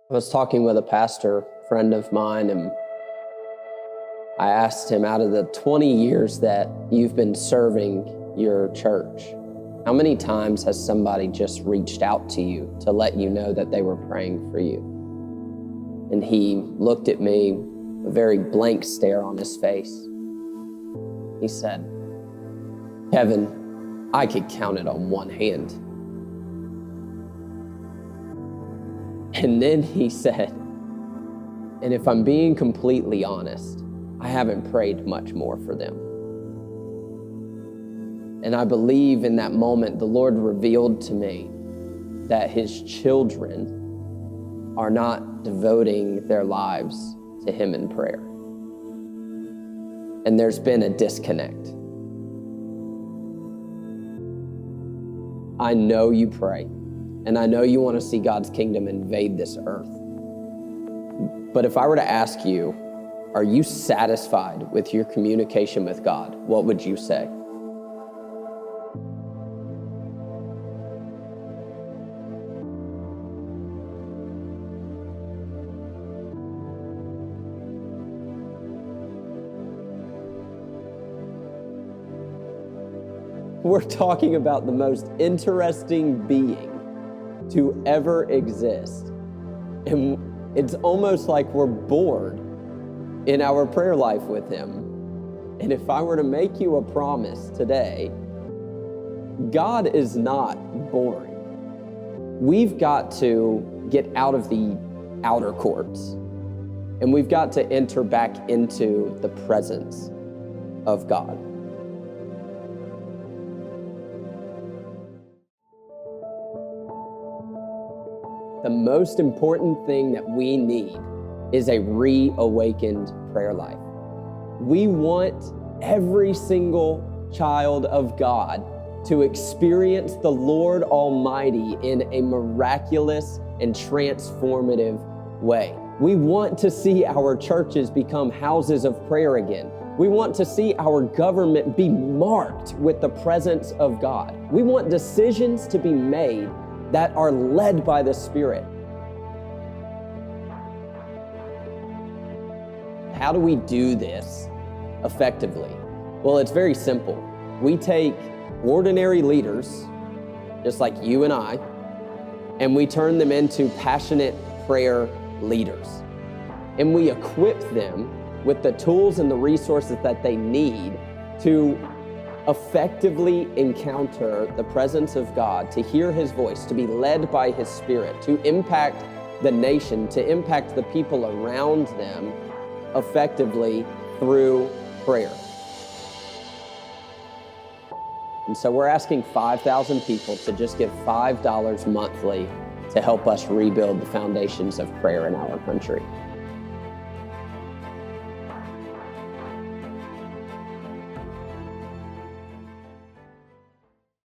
I was talking with a pastor friend of mine, and I asked him, out of the 20 years that you've been serving your church, how many times has somebody just reached out to you to let you know that they were praying for you? And he looked at me, a very blank stare on his face. He said, "Kevin, I could count it on one hand." And then he said, "And if I'm being completely honest, I haven't prayed much more for them." And I believe in that moment, the Lord revealed to me that his children are not devoting their lives to him in prayer. And there's been a disconnect. I know you pray, and I know you want to see God's kingdom invade this earth. But if I were to ask you, are you satisfied with your communication with God? What would you say? We're talking about the most interesting being to ever exist. And it's almost like we're bored in our prayer life with him. And if I were to make you a promise today, God is not boring. We've got to get out of the outer courts, and we've got to enter back into the presence of God. The most important thing that we need is a reawakened prayer life. We want every single child of God to experience the Lord Almighty in a miraculous and transformative way. We want to see our churches become houses of prayer again. We want to see our government be marked with the presence of God. We want decisions to be made that are led by the Spirit. How do we do this effectively? Well, it's very simple. We take ordinary leaders, just like you and I, and we turn them into passionate prayer leaders. And we equip them with the tools and the resources that they need to effectively encounter the presence of God, to hear his voice, to be led by his Spirit, to impact the nation, to impact the people around them effectively through prayer. And so we're asking 5,000 people to just give $5 monthly to help us rebuild the foundations of prayer in our country.